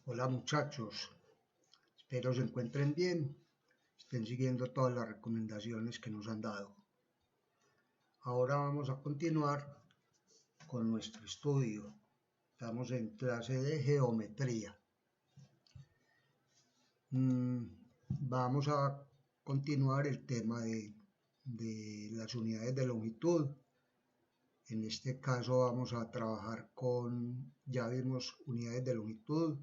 Hola muchachos, espero se encuentren bien, estén siguiendo todas las recomendaciones que nos han dado. Ahora vamos a continuar con nuestro estudio. Estamos en clase de geometría. Vamos a continuar el tema de las unidades de longitud. En este caso vamos a trabajar con, ya vimos unidades de longitud,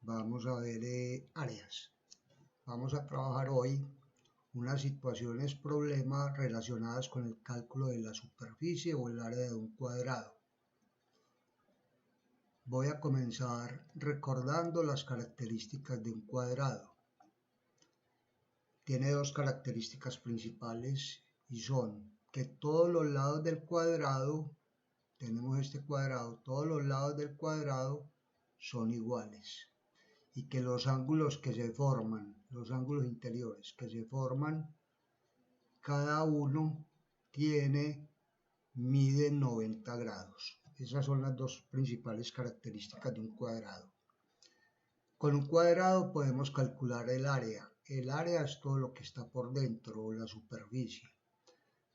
vamos a ver áreas. Vamos a trabajar hoy unas situaciones problemas relacionadas con el cálculo de la superficie o el área de un cuadrado. Voy a comenzar recordando las características de un cuadrado. Tiene dos características principales y son que todos los lados del cuadrado, tenemos este cuadrado, todos los lados del cuadrado son iguales y que los ángulos que se forman, los ángulos interiores que se forman, cada uno mide 90 grados. Esas son las dos principales características de un cuadrado. Con un cuadrado podemos calcular el área. El área es todo lo que está por dentro o la superficie.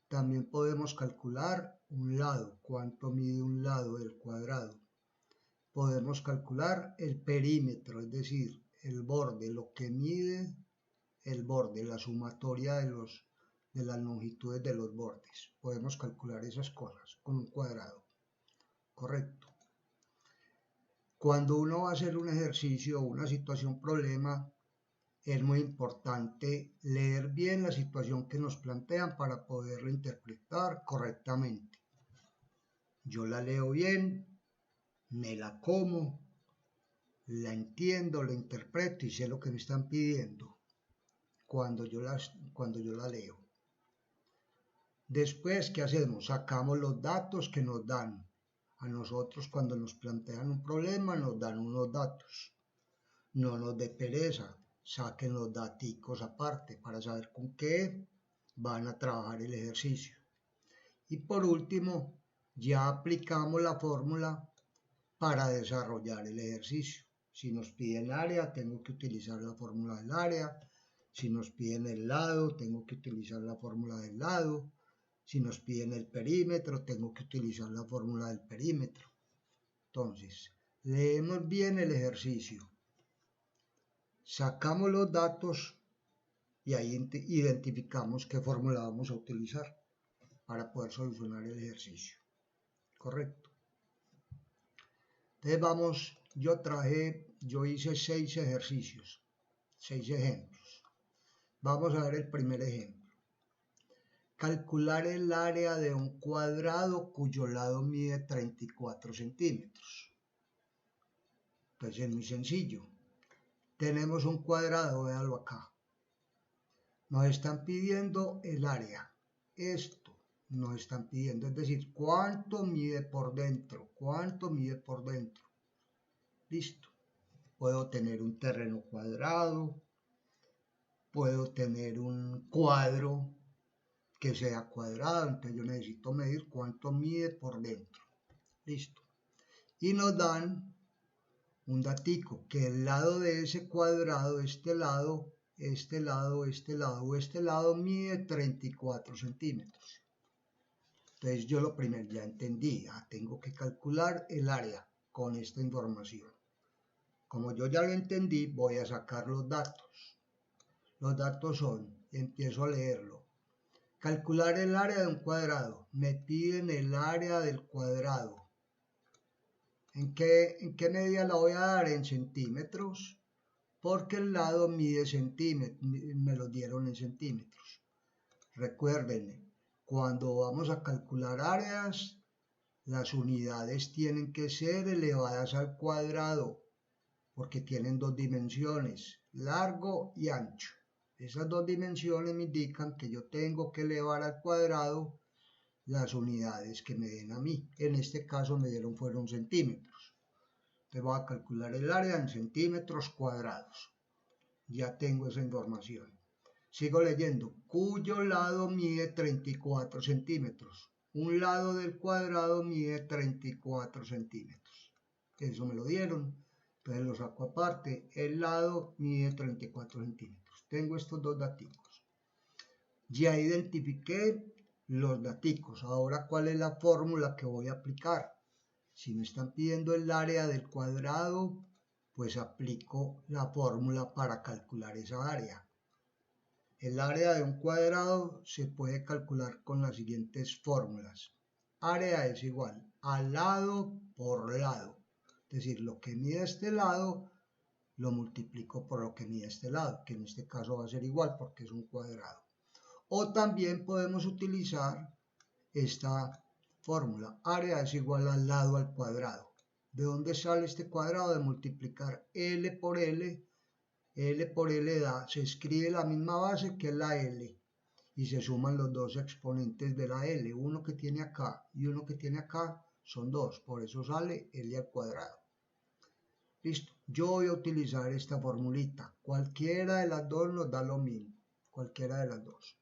También podemos calcular un lado, cuánto mide un lado del cuadrado. Podemos calcular el perímetro, es decir, el borde, lo que mide el borde, la sumatoria de las longitudes de los bordes. Podemos calcular esas cosas con un cuadrado. Correcto. Cuando uno va a hacer un ejercicio o una situación problema, es muy importante leer bien la situación que nos plantean para poderla interpretar correctamente. Yo la leo bien, me la como, la entiendo, la interpreto y sé lo que me están pidiendo cuando yo la leo. Después, ¿qué hacemos? Sacamos los datos que nos dan. A nosotros cuando nos plantean un problema nos dan unos datos. No nos dé pereza, saquen los daticos aparte para saber con qué van a trabajar el ejercicio. Y por último, ya aplicamos la fórmula para desarrollar el ejercicio. Si nos piden área, tengo que utilizar la fórmula del área. Si nos piden el lado, tengo que utilizar la fórmula del lado. Si nos piden el perímetro, tengo que utilizar la fórmula del perímetro. Entonces, leemos bien el ejercicio. Sacamos los datos y ahí identificamos qué fórmula vamos a utilizar para poder solucionar el ejercicio. Correcto. Entonces yo hice 6 ejercicios, 6 ejemplos. Vamos a ver el primer ejemplo. Calcular el área de un cuadrado cuyo lado mide 34 centímetros. Entonces es muy sencillo. Tenemos un cuadrado, véanlo acá. Nos están pidiendo el área. Esto nos están pidiendo, es decir, cuánto mide por dentro, cuánto mide por dentro. Listo. Puedo tener un terreno cuadrado, puedo tener un cuadro que sea cuadrado, entonces yo necesito medir cuánto mide por dentro. Listo. Y nos dan un datico, que el lado de ese cuadrado, este lado mide 34 centímetros. Entonces yo lo primero ya entendí, tengo que calcular el área con esta información. Como yo ya lo entendí, voy a sacar los datos. Los datos son, empiezo a leerlo. Calcular el área de un cuadrado. Me piden el área del cuadrado. ¿En qué medida la voy a dar? En centímetros. Porque el lado mide centímetros, me lo dieron en centímetros. Recuerden, cuando vamos a calcular áreas, las unidades tienen que ser elevadas al cuadrado, porque tienen dos dimensiones, largo y ancho. Esas dos dimensiones me indican que yo tengo que elevar al cuadrado las unidades que me den a mí. En este caso me dieron fueron centímetros. Entonces voy a calcular el área en centímetros cuadrados. Ya tengo esa información. Sigo leyendo. Cuyo lado mide 34 centímetros. Un lado del cuadrado mide 34 centímetros. Eso me lo dieron. Entonces lo saco aparte. El lado mide 34 centímetros. Tengo estos dos daticos. Ya identifiqué los daticos. Ahora, ¿cuál es la fórmula que voy a aplicar? Si me están pidiendo el área del cuadrado, pues aplico la fórmula para calcular esa área. El área de un cuadrado se puede calcular con las siguientes fórmulas. Área es igual a lado por lado. Es decir, lo que mide este lado lo multiplico por lo que mide este lado, que en este caso va a ser igual porque es un cuadrado. O también podemos utilizar esta fórmula. Área es igual al lado al cuadrado. ¿De dónde sale este cuadrado? De multiplicar L por L. L por L da, se escribe la misma base que es la L y se suman los dos exponentes de la L. Uno que tiene acá y uno que tiene acá son 2. Por eso sale L al cuadrado. Listo. Yo voy a utilizar esta formulita. Cualquiera de las dos nos da lo mismo. Cualquiera de las dos.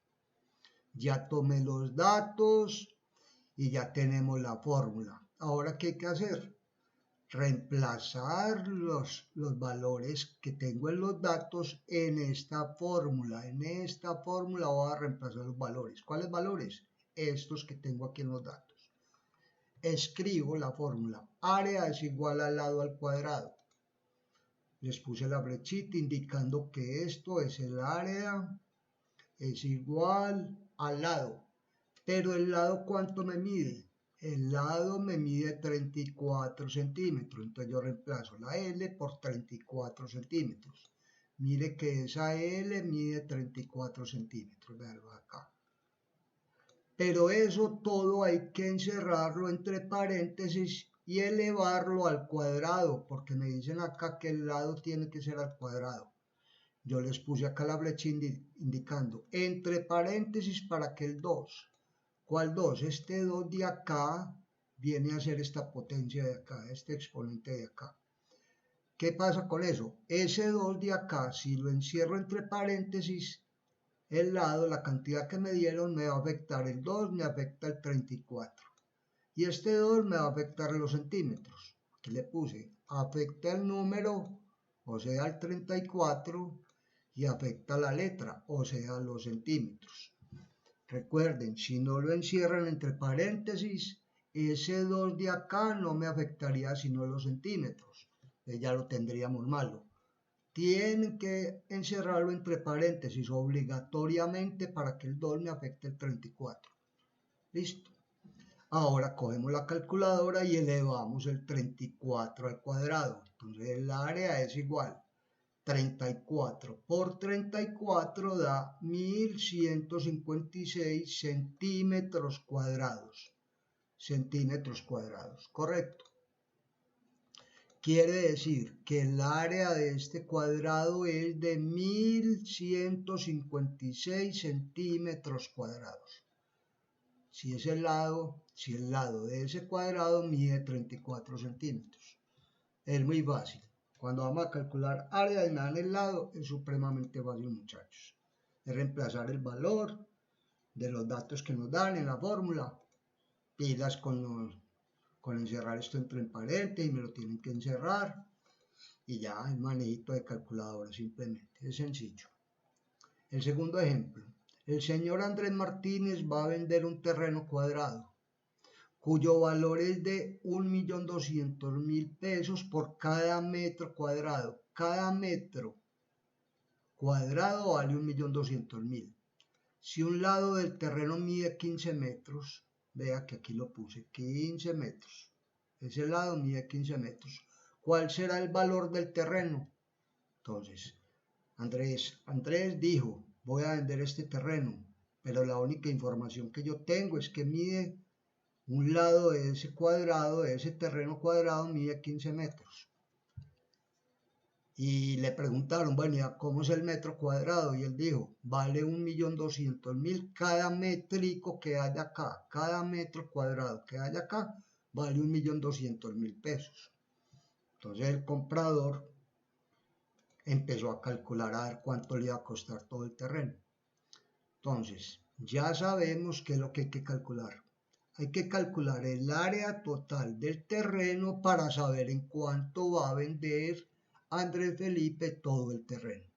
Ya tomé los datos y ya tenemos la fórmula. Ahora, ¿qué hay que hacer? Reemplazar los valores que tengo en los datos en esta fórmula. En esta fórmula voy a reemplazar los valores. ¿Cuáles valores? Estos que tengo aquí en los datos. Escribo la fórmula. Área es igual al lado al cuadrado. Les puse la flechita indicando que esto es el área. Es igual al lado. Pero el lado, ¿cuánto me mide? El lado me mide 34 centímetros. Entonces yo reemplazo la L por 34 centímetros. Mire que esa L mide 34 centímetros. Veanlo acá. Pero eso todo hay que encerrarlo entre paréntesis y elevarlo al cuadrado. Porque me dicen acá que el lado tiene que ser al cuadrado. Yo les puse acá la flecha indicando entre paréntesis para que el 2. ¿Cuál 2? Este 2 de acá viene a ser esta potencia de acá, este exponente de acá. ¿Qué pasa con eso? Ese 2 de acá, si lo encierro entre paréntesis, el lado, la cantidad que me dieron, me va a afectar el 2, me afecta el 34. Y este 2 me va a afectar los centímetros. Aquí le puse, afecta el número, o sea el 34, y afecta la letra, o sea los centímetros. Recuerden, si no lo encierran entre paréntesis, ese 2 de acá no me afectaría sino los centímetros. Ya lo tendríamos malo. Tienen que encerrarlo entre paréntesis obligatoriamente para que el 2 me afecte el 34. Listo. Ahora cogemos la calculadora y elevamos el 34 al cuadrado. Entonces el área es igual. 34 por 34 da 1156 centímetros cuadrados. Centímetros cuadrados, correcto. Quiere decir que el área de este cuadrado es de 1156 centímetros cuadrados. Si el lado de ese cuadrado mide 34 centímetros. Es muy fácil. Cuando vamos a calcular área y me dan el lado, es supremamente fácil, muchachos. Es reemplazar el valor de los datos que nos dan en la fórmula. Pilas con encerrar esto entre paréntesis y me lo tienen que encerrar. Y ya, el manejito de calculadora simplemente. Es sencillo. El segundo ejemplo. El señor Andrés Martínez va a vender un terreno cuadrado cuyo valor es de 1.200.000 pesos por cada metro cuadrado. Cada metro cuadrado vale 1.200.000. Si un lado del terreno mide 15 metros, vea que aquí lo puse, 15 metros. Ese lado mide 15 metros. ¿Cuál será el valor del terreno? Entonces, Andrés dijo, voy a vender este terreno, pero la única información que yo tengo es que mide un lado de ese cuadrado, de ese terreno cuadrado, mide 15 metros. Y le preguntaron, bueno, ¿ya cómo es el metro cuadrado? Y él dijo, vale 1.200.000 cada métrico que haya acá. Cada metro cuadrado que haya acá vale 1.200.000 pesos. Entonces el comprador empezó a calcular a ver cuánto le iba a costar todo el terreno. Entonces, ya sabemos qué es lo que hay que calcular. hay que calcular el área total del terreno para saber en cuánto va a vender Andrés Felipe todo el terreno.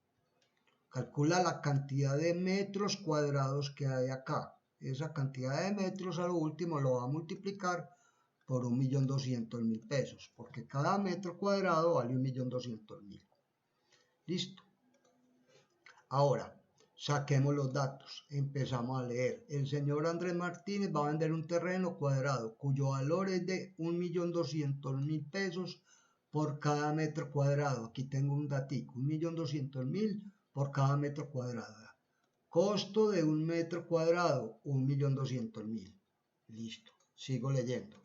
Calcula la cantidad de metros cuadrados que hay acá. Esa cantidad de metros a lo último lo va a multiplicar por 1.200.000 pesos, porque cada metro cuadrado vale 1.200.000. Listo. Ahora, saquemos los datos. Empezamos a leer. El señor Andrés Martínez va a vender un terreno cuadrado cuyo valor es de 1.200.000 pesos por cada metro cuadrado. Aquí tengo un datico, 1.200.000 por cada metro cuadrado. Costo de un metro cuadrado, 1.200.000. Listo, sigo leyendo.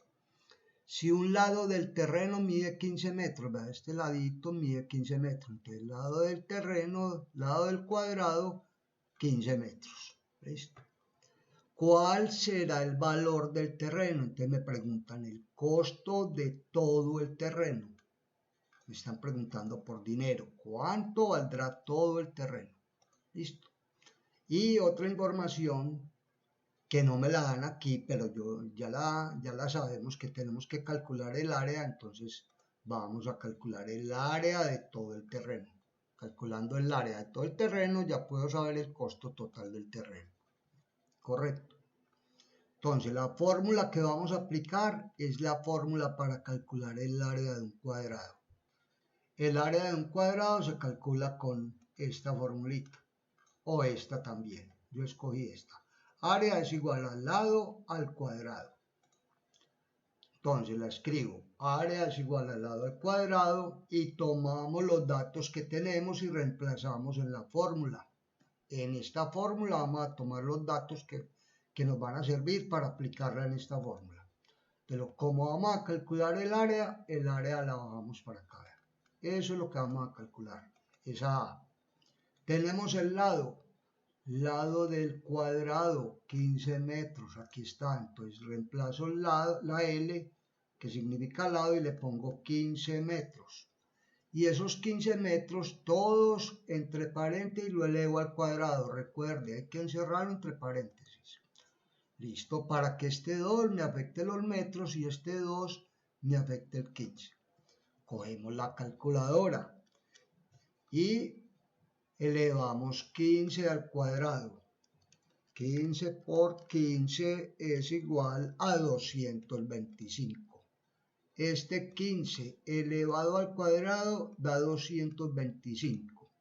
Si un lado del terreno mide 15 metros, ¿verdad? Este ladito mide 15 metros, entonces el lado del terreno, lado del cuadrado, 15 metros. ¿Listo? ¿Cuál será el valor del terreno? Entonces me preguntan el costo de todo el terreno. Me están preguntando por dinero. ¿Cuánto valdrá todo el terreno? Listo. Y otra información que no me la dan aquí, pero ya la sabemos, que tenemos que calcular el área, entonces vamos a calcular el área de todo el terreno. Calculando el área de todo el terreno ya puedo saber el costo total del terreno. Correcto. Entonces la fórmula que vamos a aplicar es la fórmula para calcular el área de un cuadrado. El área de un cuadrado se calcula con esta formulita, o esta también. Yo escogí esta. Área es igual al lado al cuadrado. Entonces la escribo. Área es igual al lado al cuadrado y tomamos los datos que tenemos y reemplazamos en la fórmula. En esta fórmula vamos a tomar los datos que nos van a servir para aplicarla en esta fórmula. Pero como vamos a calcular el área la bajamos para acá. Eso es lo que vamos a calcular. Esa A. Tenemos el lado del cuadrado, 15 metros, aquí está, entonces reemplazo la L, que significa lado, y le pongo 15 metros. Y esos 15 metros, todos entre paréntesis, lo elevo al cuadrado. Recuerde, hay que encerrarlo entre paréntesis. Listo, para que este 2 me afecte los metros y este 2 me afecte el 15. Cogemos la calculadora y elevamos 15 al cuadrado. 15 por 15 es igual a 225. Este 15 elevado al cuadrado da 225.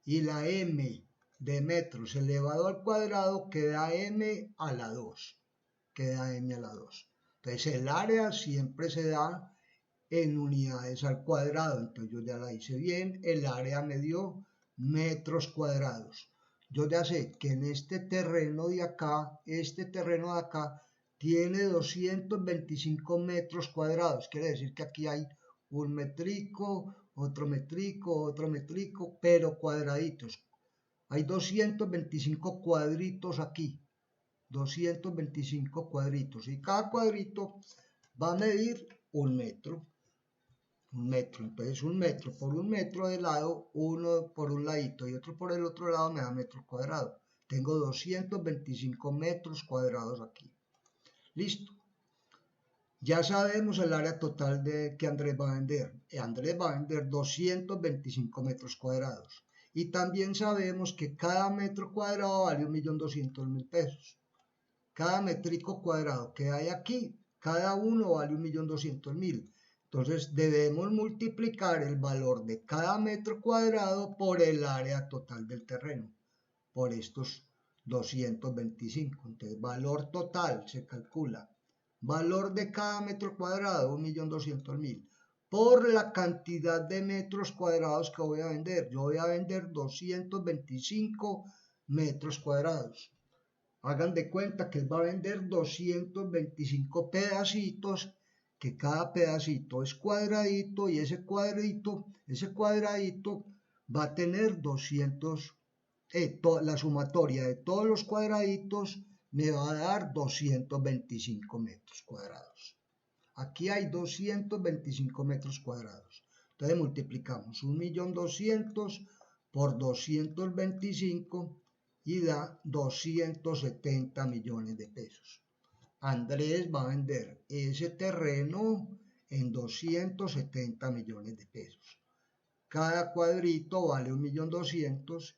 Y la m de metros elevado al cuadrado queda m a la 2. Queda m a la 2. Entonces el área siempre se da en unidades al cuadrado. Entonces yo ya la hice bien. El área me dio metros cuadrados. Yo ya sé que en este terreno de acá, tiene 225 metros cuadrados. Quiere decir que aquí hay un metrico, otro metrico, pero cuadraditos. Hay 225 cuadritos aquí. 225 cuadritos. Y cada cuadrito va a medir un metro. Entonces un metro por un metro de lado, uno por un ladito y otro por el otro lado me da metros cuadrados. Tengo 225 metros cuadrados aquí. Listo. Ya sabemos el área total que Andrés va a vender. Andrés va a vender 225 metros cuadrados. Y también sabemos que cada metro cuadrado vale 1.200.000 pesos. Cada metrico cuadrado que hay aquí, cada uno vale 1.200.000. Entonces debemos multiplicar el valor de cada metro cuadrado por el área total del terreno, por estos 225. Entonces valor total se calcula. Valor de cada metro cuadrado, 1.200.000, por la cantidad de metros cuadrados que voy a vender. Yo voy a vender 225 metros cuadrados. Hagan de cuenta que él va a vender 225 pedacitos, que cada pedacito es cuadradito y ese cuadradito va a tener 200, la sumatoria de todos los cuadraditos me va a dar 225 metros cuadrados. Aquí hay 225 metros cuadrados. Entonces multiplicamos 1.200.000 por 225 y da 270 millones de pesos. Andrés va a vender ese terreno en 270 millones de pesos. Cada cuadrito vale 1.200.000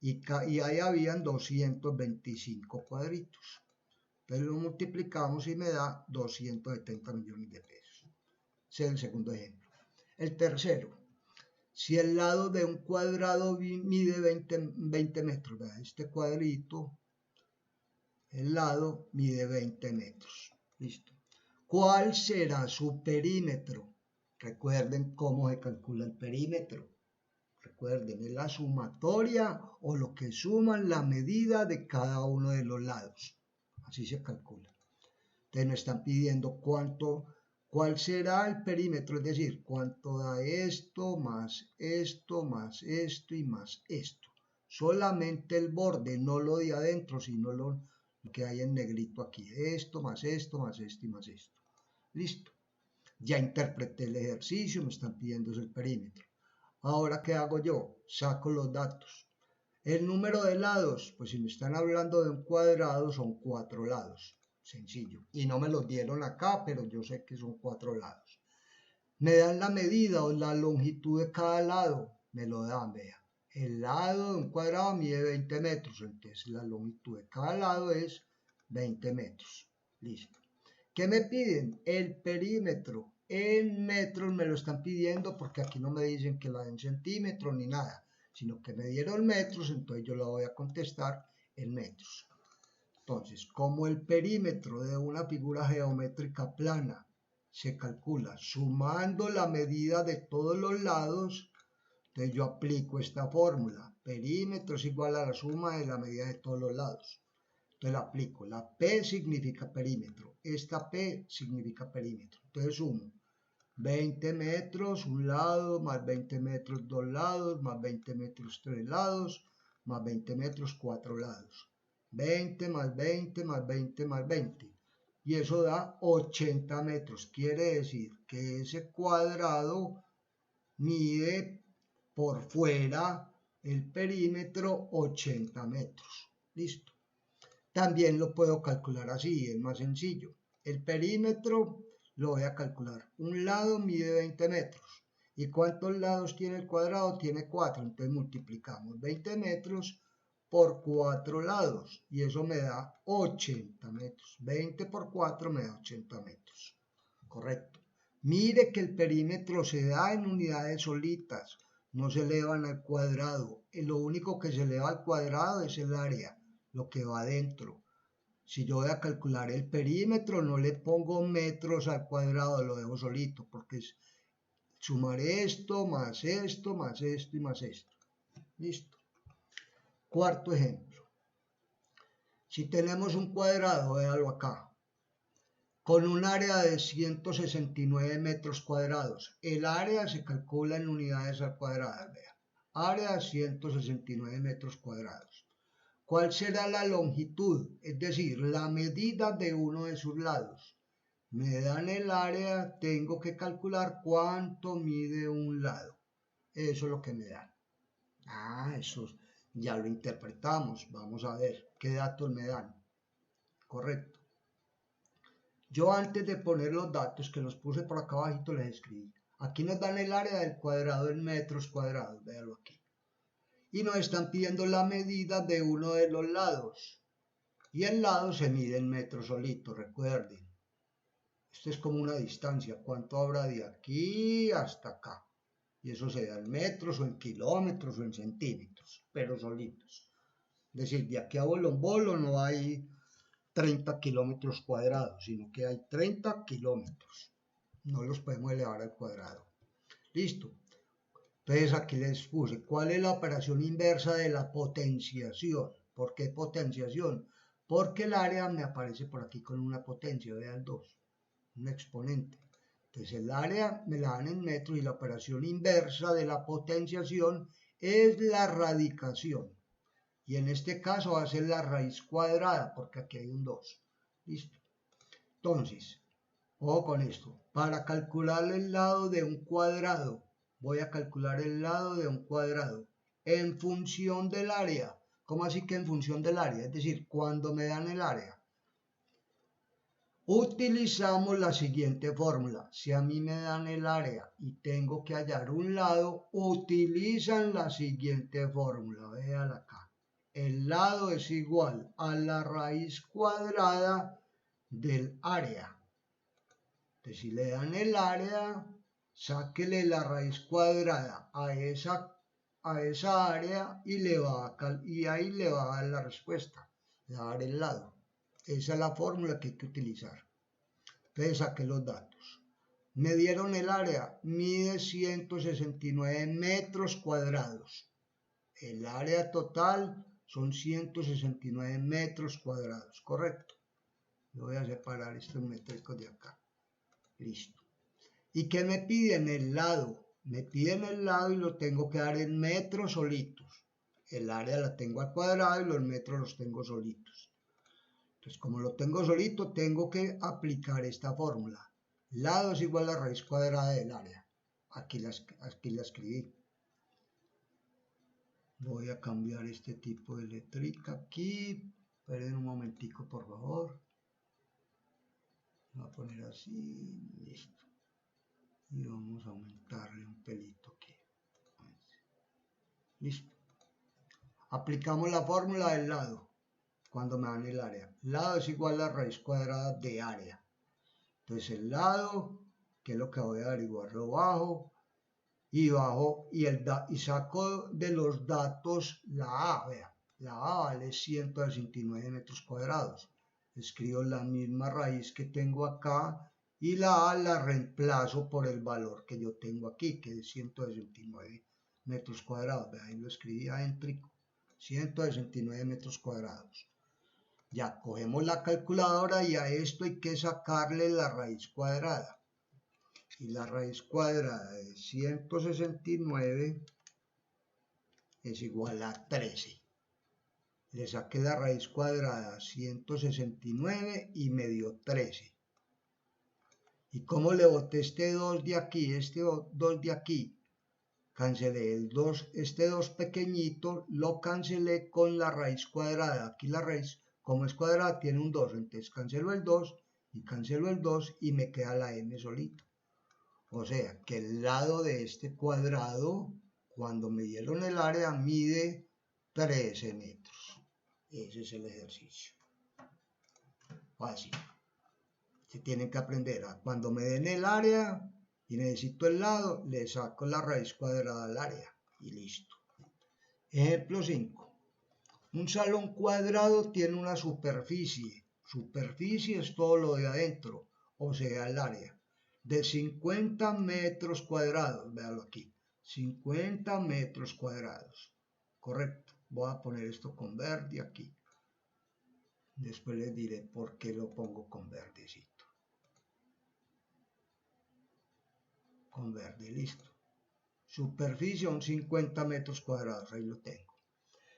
y ahí habían 225 cuadritos. Entonces lo multiplicamos y me da 270 millones de pesos. Ese es el segundo ejemplo. El tercero, si el lado de un cuadrado mide 20 metros, ¿verdad? Este cuadrito, el lado mide 20 metros. Listo. ¿Cuál será su perímetro? Recuerden cómo se calcula el perímetro. Recuerden, es la sumatoria o lo que suman la medida de cada uno de los lados. Así se calcula. Entonces me están pidiendo cuál será el perímetro, es decir, cuánto da esto, más esto, más esto y más esto. Solamente el borde, no lo de adentro, sino lo que hay en negrito aquí. Esto, más esto, más esto y más esto. Listo. Ya interpreté el ejercicio, me están pidiendo el perímetro. Ahora, ¿qué hago yo? Saco los datos. El número de lados, pues si me están hablando de un cuadrado, son 4 lados. Sencillo. Y no me los dieron acá, pero yo sé que son 4 lados. Me dan la medida o la longitud de cada lado. Me lo dan, vea. El lado de un cuadrado mide 20 metros, entonces la longitud de cada lado es 20 metros. Listo. ¿Qué me piden? El perímetro. En metros me lo están pidiendo porque aquí no me dicen que la den centímetros ni nada, sino que me dieron metros, entonces yo la voy a contestar en metros. Entonces, como el perímetro de una figura geométrica plana se calcula sumando la medida de todos los lados, entonces yo aplico esta fórmula. Perímetro es igual a la suma de la medida de todos los lados. Entonces la aplico. La P significa perímetro. Esta P significa perímetro. Entonces sumo 20 metros un lado, más 20 metros dos lados, más 20 metros tres lados, más 20 metros cuatro lados. 20 más 20 más 20 más 20. Y eso da 80 metros. Quiere decir que ese cuadrado mide por fuera el perímetro 80 metros. Listo. También lo puedo calcular así, es más sencillo. El perímetro lo voy a calcular. Un lado mide 20 metros. ¿Y cuántos lados tiene el cuadrado? Tiene 4. Entonces multiplicamos 20 metros por 4 lados. Y eso me da 80 metros. 20 por 4 me da 80 metros. Correcto. Mire que el perímetro se da en unidades solitas. No se elevan al cuadrado. Lo único que se eleva al cuadrado es el área, lo que va adentro. Si yo voy a calcular el perímetro, no le pongo metros al cuadrado, lo dejo solito, porque es sumar esto, más esto, más esto y más esto. Listo. Cuarto ejemplo. Si tenemos un cuadrado, véalo acá, con un área de 169 metros cuadrados. El área se calcula en unidades al cuadrado, vea. Área 169 metros cuadrados. ¿Cuál será la longitud? Es decir, la medida de uno de sus lados. Me dan el área, tengo que calcular cuánto mide un lado. Eso es lo que me dan. Eso ya lo interpretamos. Vamos a ver qué datos me dan. Correcto. Yo antes de poner los datos que los puse por acá abajito les escribí. Aquí nos dan el área del cuadrado en metros cuadrados. Véanlo aquí. Y nos están pidiendo la medida de uno de los lados. Y el lado se mide en metros solito, recuerden. Esto es como una distancia, ¿cuánto habrá de aquí hasta acá? Y eso se da en metros o en kilómetros o en centímetros, pero solitos. Es decir, de aquí a Bolombolo no hay 30 kilómetros cuadrados, sino que hay 30 kilómetros. No los podemos elevar al cuadrado. Listo. Entonces aquí les puse, ¿cuál es la operación inversa de la potenciación? ¿Por qué potenciación? Porque el área me aparece por aquí con una potencia, vean 2, un exponente. Entonces el área me la dan en metros y la operación inversa de la potenciación es la radicación. Y en este caso va a ser la raíz cuadrada, porque aquí hay un 2. ¿Listo? Entonces, ojo con esto. Para calcular el lado de un cuadrado, voy a calcular el lado de un cuadrado en función del área. ¿Cómo así que en función del área? Es decir, cuando me dan el área. Utilizamos la siguiente fórmula. Si a mí me dan el área y tengo que hallar un lado, utilizan la siguiente fórmula. Véala acá. El lado es igual a la raíz cuadrada del área. Entonces, si le dan el área, sáquele la raíz cuadrada a esa área y ahí le va a dar la respuesta. Le va a dar el lado. Esa es la fórmula que hay que utilizar. Entonces saqué los datos. Me dieron el área, mide 169 metros cuadrados. El área total son 169 metros cuadrados, ¿correcto? Yo voy a separar estos métricos de acá. Listo. ¿Y qué me piden? El lado. Me piden el lado y lo tengo que dar en metros solitos. El área la tengo al cuadrado y los metros los tengo solitos. Entonces, como lo tengo solito, tengo que aplicar esta fórmula. Lado es igual a la raíz cuadrada del área. Aquí la escribí. Voy a cambiar este tipo de letrica aquí. Esperen un momentico, por favor. Voy a poner así. Listo. Y vamos a aumentarle un pelito aquí. Listo. Aplicamos la fórmula del lado. Cuando me dan el área. Lado es igual a la raíz cuadrada de área. Entonces el lado, que es lo que voy a averiguar, lo bajo y saco de los datos la A. Vea, la A vale 169 metros cuadrados. Escribo la misma raíz que tengo acá y la A la reemplazo por el valor que yo tengo aquí, que es 169 metros cuadrados. Vea, ahí lo escribí adentro, 169 metros cuadrados. Ya cogemos la calculadora y a esto hay que sacarle la raíz cuadrada. Y la raíz cuadrada de 169 es igual a 13. Le saqué la raíz cuadrada a 169 y me dio 13. ¿Y cómo le boté este 2 de aquí? Este 2 de aquí. Cancelé el 2, este 2 pequeñito, lo cancelé con la raíz cuadrada. Aquí la raíz, como es cuadrada, tiene un 2, entonces cancelo el 2 y me queda la m solita. O sea, que el lado de este cuadrado, cuando me dieron el área, mide 13 metros. Ese es el ejercicio. Fácil. Se tienen que aprender a cuando me den el área y necesito el lado, le saco la raíz cuadrada al área y listo. Ejemplo 5. Un salón cuadrado tiene una superficie. Superficie es todo lo de adentro, o sea, el área, de 50 metros cuadrados. Véalo aquí, 50 metros cuadrados. Correcto. Voy a poner esto con verde aquí. Después les diré por qué lo pongo con verdecito. Con verde, listo. Superficie son 50 metros cuadrados, ahí lo tengo.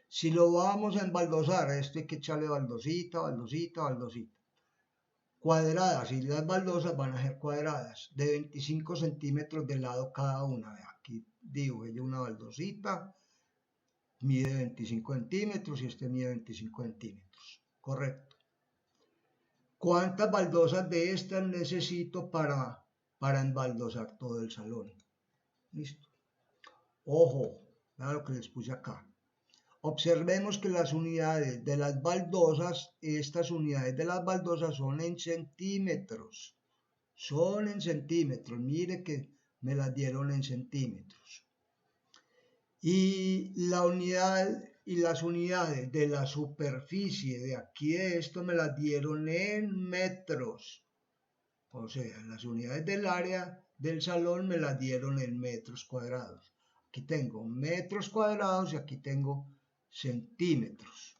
Si lo vamos a embaldosar, a esto hay que echarle baldosita. Cuadradas, y las baldosas van a ser cuadradas, de 25 centímetros de lado cada una. Aquí dibujé yo una baldosita, mide 25 centímetros y este mide 25 centímetros. Correcto. ¿Cuántas baldosas de estas necesito para embaldosar todo el salón? Listo. Ojo, vean lo que les puse acá. Observemos que las unidades de las baldosas, estas unidades de las baldosas son en centímetros. Son en centímetros. Mire que me las dieron en centímetros. Y la unidad y las unidades de la superficie de aquí de esto me las dieron en metros. O sea, las unidades del área del salón me las dieron en metros cuadrados. Aquí tengo metros cuadrados y aquí tengo centímetros.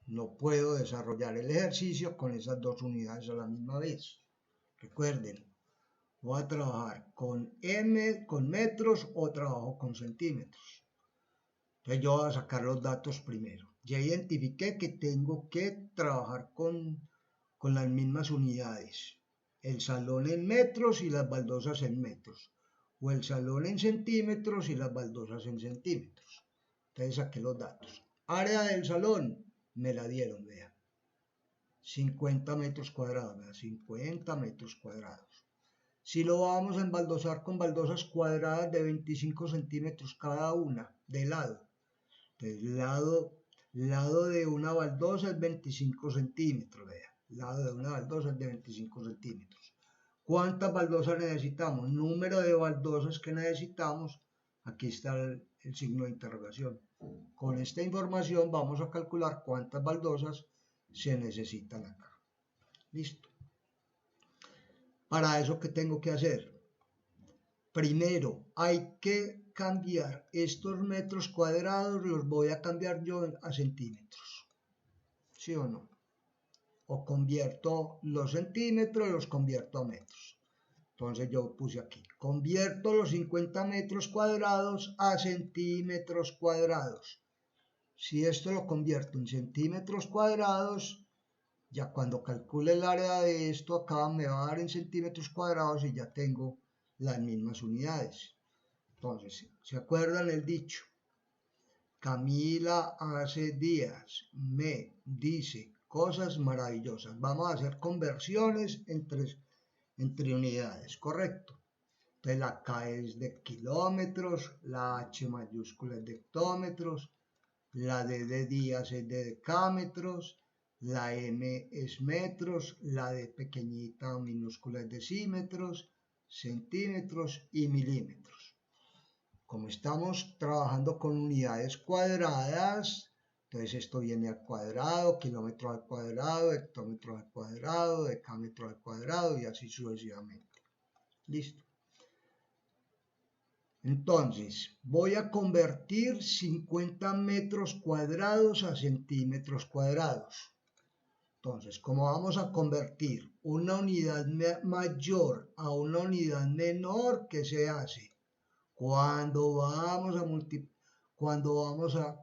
No puedo desarrollar el ejercicio con esas dos unidades a la misma vez. Recuerden, voy a trabajar con metros o trabajo con centímetros. Entonces yo voy a sacar los datos primero. Ya identifiqué que tengo que trabajar con las mismas unidades. El salón en metros y las baldosas en metros. O el salón en centímetros y las baldosas en centímetros. Entonces saqué los datos. Área del salón, me la dieron, vean. 50 metros cuadrados, ¿verdad? 50 metros cuadrados. Si lo vamos a embaldosar con baldosas cuadradas de 25 centímetros cada una, de lado. Entonces, lado de una baldosa es 25 centímetros, vea. Lado de una baldosa es de 25 centímetros. ¿Cuántas baldosas necesitamos? Número de baldosas que necesitamos. Aquí está el signo de interrogación. Con esta información vamos a calcular cuántas baldosas se necesitan acá. Listo. Para eso, ¿qué tengo que hacer? Primero, hay que cambiar estos metros cuadrados, los voy a cambiar yo a centímetros. ¿Sí o no? O convierto los centímetros y los convierto a metros. Entonces yo puse aquí, convierto los 50 metros cuadrados a centímetros cuadrados. Si esto lo convierto en centímetros cuadrados, ya cuando calcule el área de esto acá me va a dar en centímetros cuadrados y ya tengo las mismas unidades. Entonces, ¿se acuerdan el dicho? Camila hace días me dice cosas maravillosas. Vamos a hacer conversiones entre unidades, ¿correcto? Entonces la K es de kilómetros, la H mayúscula es de hectómetros, la D de días es de decámetros, la M es metros, la D pequeñita o minúscula es decímetros, centímetros y milímetros. Como estamos trabajando con unidades cuadradas, entonces esto viene al cuadrado, kilómetro al cuadrado, hectómetro al cuadrado, decámetro al cuadrado y así sucesivamente. Listo. Entonces, voy a convertir 50 metros cuadrados a centímetros cuadrados. Entonces, como vamos a convertir una unidad mayor a una unidad menor, ¿qué se hace? Cuando vamos a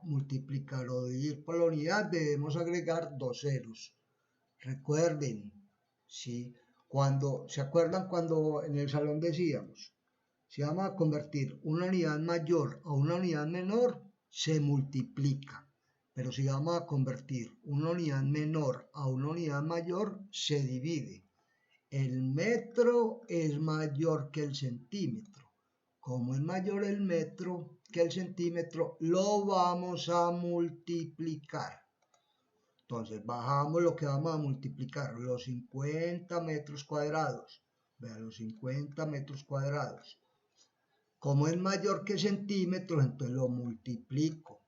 multiplicar o dividir por la unidad, debemos agregar dos ceros. Recuerden, ¿sí? ¿Se acuerdan cuando en el salón decíamos? Si vamos a convertir una unidad mayor a una unidad menor, se multiplica. Pero si vamos a convertir una unidad menor a una unidad mayor, se divide. El metro es mayor que el centímetro. Como es mayor el metro que el centímetro, lo vamos a multiplicar. Entonces bajamos lo que vamos a multiplicar, los 50 metros cuadrados. Vean, los 50 metros cuadrados. Como es mayor que centímetros, entonces lo multiplico.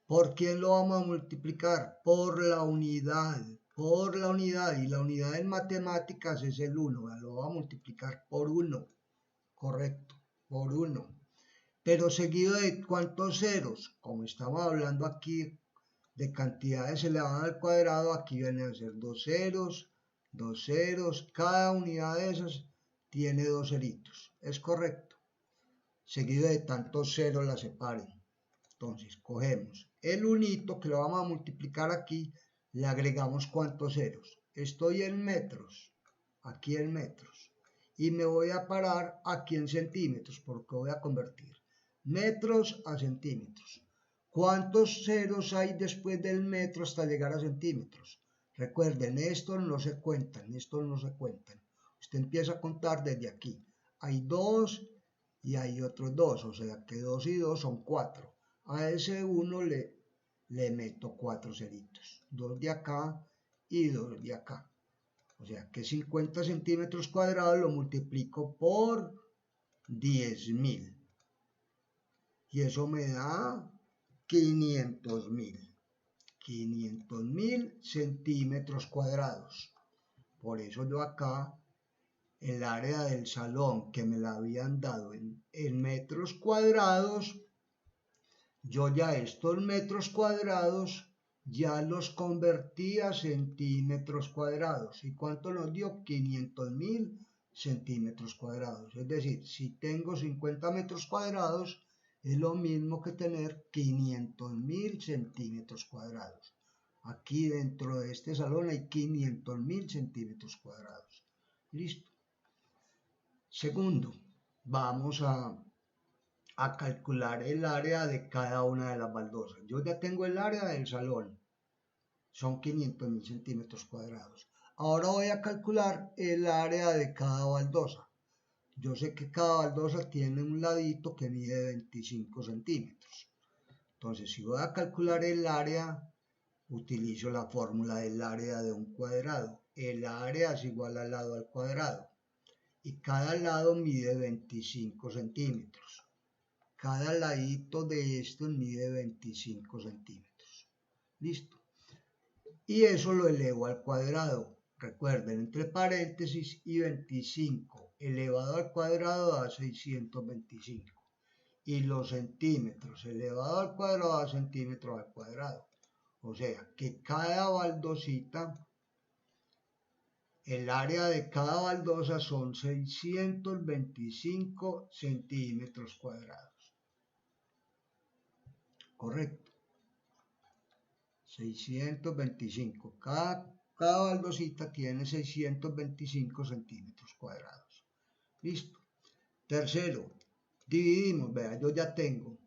¿Por quién lo vamos a multiplicar? Por la unidad. Por la unidad. Y la unidad en matemáticas es el 1. Lo vamos a multiplicar por 1. Correcto, por 1. Pero seguido de ¿cuántos ceros? Como estamos hablando aquí de cantidades elevadas al cuadrado, aquí vienen a ser dos ceros. Cada unidad de esas tiene dos ceritos. ¿Es correcto? Seguido de tantos ceros la separen. Entonces, cogemos el unito que lo vamos a multiplicar aquí, le agregamos ¿cuántos ceros? Estoy en metros, aquí en metros. Y me voy a parar aquí en centímetros, porque voy a convertir metros a centímetros. ¿Cuántos ceros hay después del metro hasta llegar a centímetros? Recuerden, estos no se cuentan, Usted empieza a contar desde aquí. Hay 2 y hay otros 2, o sea que 2 y 2 son 4. A ese 1 le meto 4 ceritos, 2 de acá y 2 de acá. O sea que 50 centímetros cuadrados lo multiplico por 10.000. Y eso me da 500.000. 500.000 centímetros cuadrados. Por eso yo acá, el área del salón que me la habían dado en metros cuadrados, yo ya estos metros cuadrados ya los convertí a centímetros cuadrados. ¿Y cuánto nos dio? 500.000 centímetros cuadrados. Es decir, si tengo 50 metros cuadrados, es lo mismo que tener 500.000 centímetros cuadrados. Aquí dentro de este salón hay 500.000 centímetros cuadrados. Listo. Segundo, vamos a calcular el área de cada una de las baldosas. Yo ya tengo el área del salón. son 500.000 centímetros cuadrados. Ahora voy a calcular el área de cada baldosa. Yo sé que cada baldosa tiene un ladito que mide 25 centímetros. Entonces, si voy a calcular el área, utilizo la fórmula del área de un cuadrado. El área es igual al lado al cuadrado. Y cada lado mide 25 centímetros. Cada ladito de estos mide 25 centímetros. ¿Listo? Y eso lo elevo al cuadrado. Recuerden, entre paréntesis y 25 elevado al cuadrado da 625. Y los centímetros elevado al cuadrado da centímetros al cuadrado. O sea que cada baldosita, el área de cada baldosa son 625 centímetros cuadrados. Correcto. 625. Cada baldosita tiene 625 centímetros cuadrados. Listo. Tercero, dividimos. Vea, yo ya tengo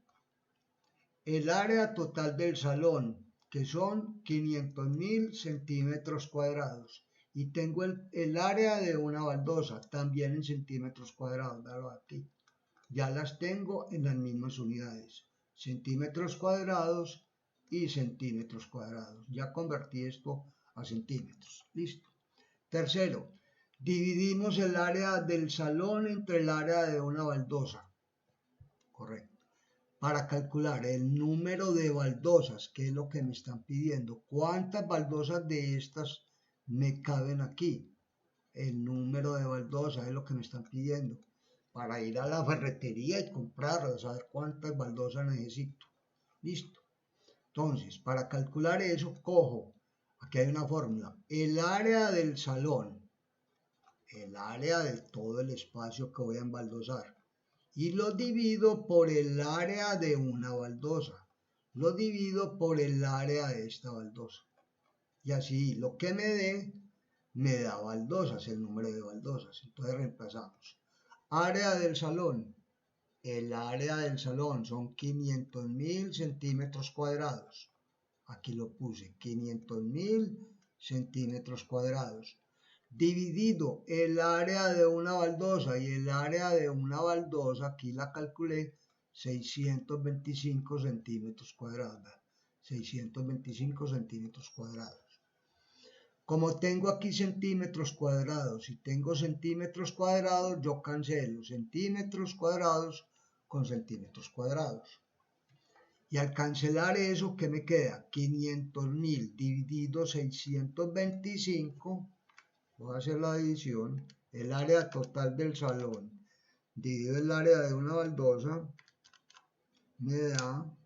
el área total del salón, que son 500.000 centímetros cuadrados. Y tengo el área de una baldosa, también en centímetros cuadrados. Véalo aquí. Ya las tengo en las mismas unidades. Centímetros cuadrados y centímetros cuadrados. Ya convertí esto a centímetros. Listo. Tercero, dividimos el área del salón entre el área de una baldosa. Correcto. Para calcular el número de baldosas, que es lo que me están pidiendo, ¿cuántas baldosas de estas me caben aquí? El número de baldosas es lo que me están pidiendo. Para ir a la ferretería y comprarlas, saber cuántas baldosas necesito. Listo. Entonces, para calcular eso, cojo, aquí hay una fórmula, el área del salón, el área de todo el espacio que voy a embaldosar, y lo divido por el área de una baldosa, lo divido por el área de esta baldosa, y así lo que me dé, me da baldosas, el número de baldosas. Entonces reemplazamos, área del salón, el área del salón son 500.000 centímetros cuadrados. Aquí lo puse, 500.000 centímetros cuadrados. Dividido el área de una baldosa y el área de una baldosa, aquí la calculé, 625 centímetros cuadrados. 625 centímetros cuadrados. Como tengo aquí centímetros cuadrados y tengo centímetros cuadrados, yo cancelo centímetros cuadrados con centímetros cuadrados. Y al cancelar eso, ¿qué me queda? 500.000 dividido 625, voy a hacer la división, el área total del salón dividido el área de una baldosa, me da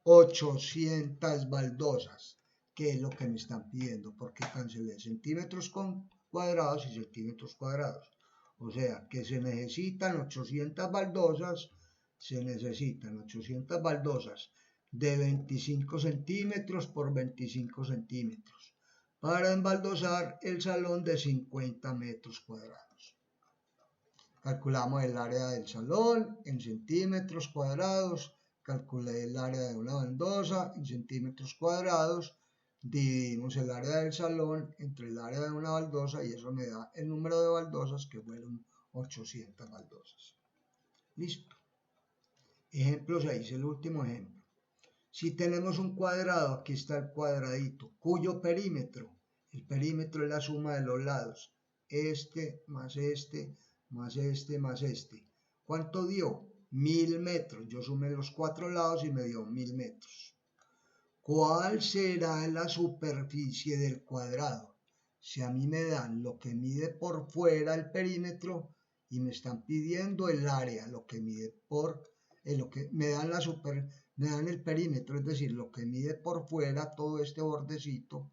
800 baldosas, que es lo que me están pidiendo, porque cancelé centímetros cuadrados y centímetros cuadrados. O sea, que se necesitan 800 baldosas, de 25 centímetros por 25 centímetros para embaldosar el salón de 50 metros cuadrados. Calculamos el área del salón en centímetros cuadrados, calculé el área de una baldosa en centímetros cuadrados, dividimos el área del salón entre el área de una baldosa y eso me da el número de baldosas, que fueron 800 baldosas. Listo. Ejemplo 6, el último ejemplo. Si tenemos un cuadrado, aquí está el cuadradito, cuyo perímetro, el perímetro es la suma de los lados, este más este más este más este. ¿Cuánto dio? 1000 metros. Yo sumé los 4 lados y me dio 1000 metros. ¿Cuál será la superficie del cuadrado? Si a mí me dan lo que mide por fuera el perímetro y me están pidiendo el área, lo que mide por, lo que me dan me dan el perímetro, es decir, lo que mide por fuera todo este bordecito,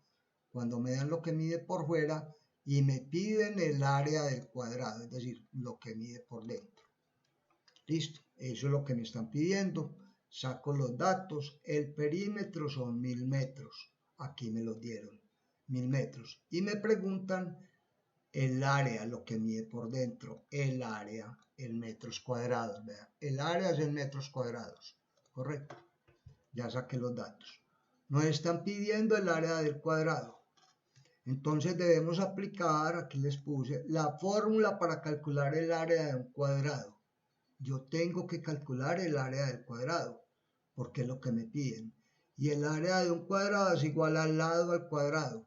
cuando me dan lo que mide por fuera y me piden el área del cuadrado, es decir, lo que mide por dentro. Listo, eso es lo que me están pidiendo. Saco los datos, el perímetro son 1000 metros, aquí me lo dieron, 1000 metros. Y me preguntan el área, lo que mide por dentro, el área en metros cuadrados, vean, el área es en metros cuadrados, correcto. Ya saqué los datos. nos están pidiendo el área del cuadrado. Entonces debemos aplicar, aquí les puse, la fórmula para calcular el área de un cuadrado. Yo tengo que calcular el área del cuadrado, porque es lo que me piden. Y el área de un cuadrado es igual al lado al cuadrado.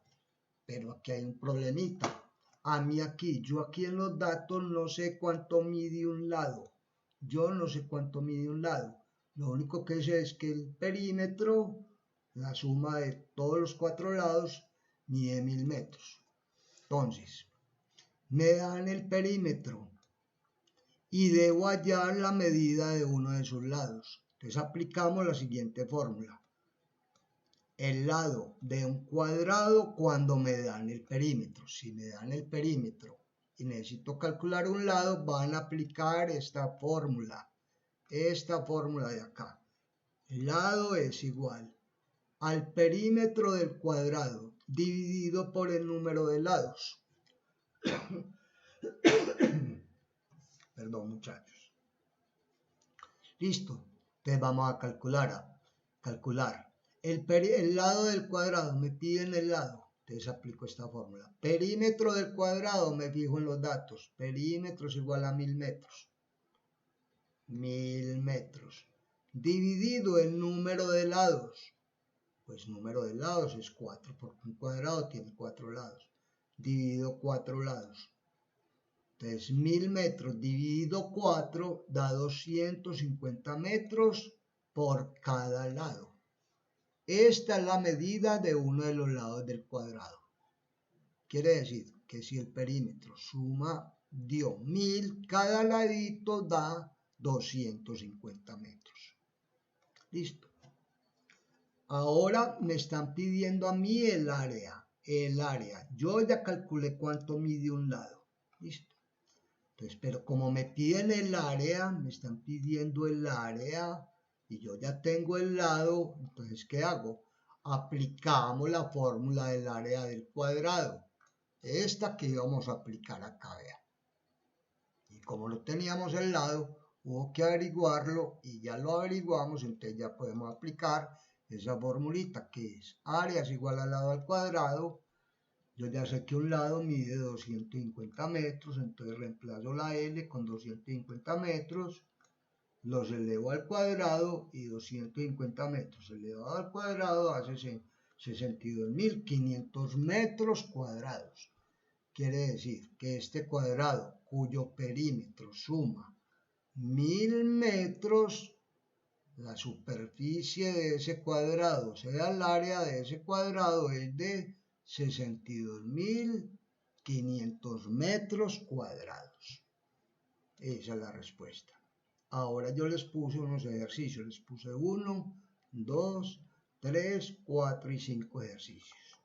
Pero aquí hay un problemita. Yo aquí en los datos no sé cuánto mide un lado. Yo no sé cuánto mide un lado. Lo único que sé es que el perímetro, la suma de todos los 4 lados, mide 1000 metros. Entonces, me dan el perímetro y debo hallar la medida de uno de sus lados. Entonces aplicamos la siguiente fórmula. El lado de un cuadrado cuando me dan el perímetro. Si me dan el perímetro y necesito calcular un lado, van a aplicar esta fórmula de acá. El lado es igual al perímetro del cuadrado dividido por el número de lados. Perdón, muchachos. Listo. Entonces vamos a calcular. El lado del cuadrado, me piden el lado. Entonces aplico esta fórmula. Perímetro del cuadrado, me fijo en los datos. Perímetro es igual a 1000 metros. 1000 metros. Dividido el número de lados. Pues número de lados es 4, porque un cuadrado tiene 4 lados. Dividido 4 lados. Entonces 1000 metros dividido 4 da 250 metros por cada lado. Esta es la medida de uno de los lados del cuadrado. Quiere decir que si el perímetro dio 1000, cada ladito da 250 metros. Listo. Ahora me están pidiendo a mí el área. Yo ya calculé cuánto mide un lado. Listo. Entonces, pero como me piden el área, me están pidiendo el área y yo ya tengo el lado, entonces ¿qué hago? Aplicamos la fórmula del área del cuadrado. Esta que íbamos a aplicar acá, vean. Y como no teníamos el lado, hubo que averiguarlo y ya lo averiguamos, entonces ya podemos aplicar esa formulita que es área es igual al lado al cuadrado. Yo ya sé que un lado mide 250 metros, entonces reemplazo la L con 250 metros, los elevo al cuadrado y 250 metros elevado al cuadrado hace 62.500 metros cuadrados. Quiere decir que este cuadrado, cuyo perímetro suma 1000 metros, la superficie de ese cuadrado, sea el área de ese cuadrado, es de 62.500 metros cuadrados. Esa es la respuesta. Ahora yo les puse unos ejercicios, les puse 1, 2, 3, 4 y 5 ejercicios.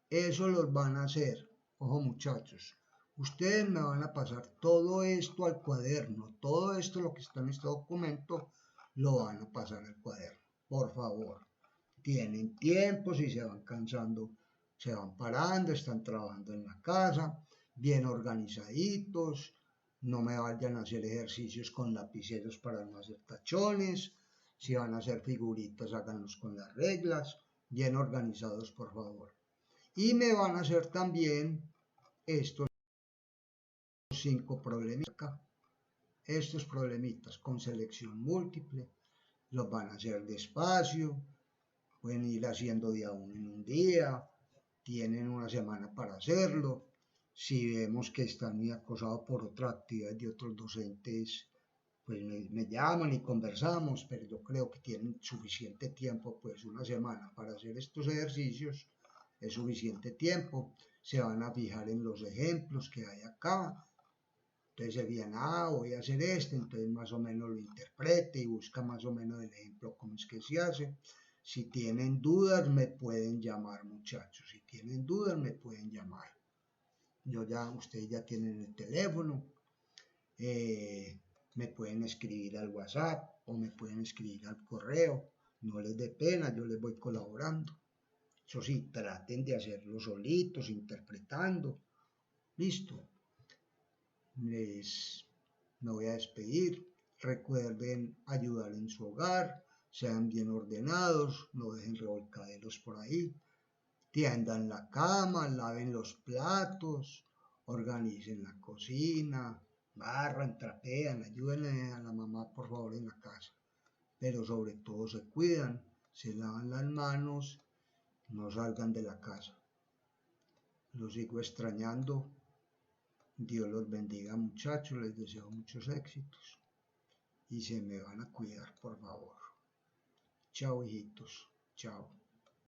Eso los van a hacer. Ojo muchachos, ustedes me van a pasar todo esto al cuaderno, todo esto lo que está en este documento, lo van a pasar al cuaderno, por favor. Tienen tiempo, si se van cansando, se van parando, están trabajando en la casa, bien organizaditos, no me vayan a hacer ejercicios con lapiceros para no hacer tachones, si van a hacer figuritas, háganlos con las reglas, bien organizados, por favor. Y me van a hacer también estos 5 problemitas, estos problemitas con selección múltiple, los van a hacer despacio, pueden ir haciendo día uno en un día, tienen una semana para hacerlo. Si vemos que están muy acosados por otra actividad de otros docentes, pues me llaman y conversamos, pero yo creo que tienen suficiente tiempo, pues una semana para hacer estos ejercicios es suficiente tiempo. Se van a fijar en los ejemplos que hay acá. Entonces se fijan, voy a hacer entonces más o menos lo interprete y busca más o menos el ejemplo, cómo es que se hace. Si tienen dudas, me pueden llamar, muchachos. Si tienen dudas, me pueden llamar. Ustedes ya tienen el teléfono. Me pueden escribir al WhatsApp o me pueden escribir al correo. No les dé pena, yo les voy colaborando. Eso sí, traten de hacerlo solitos, interpretando. Listo. Me voy a despedir. Recuerden ayudar en su hogar. sean bien ordenados, no dejen revolcaderos por ahí, tiendan la cama, laven los platos, organicen la cocina, barran, trapean, ayuden a la mamá por favor en la casa, pero sobre todo se cuidan, se lavan las manos, no salgan de la casa. Los sigo extrañando. Dios los bendiga muchachos, les deseo muchos éxitos y se me van a cuidar por favor. Chao hijitos, chao.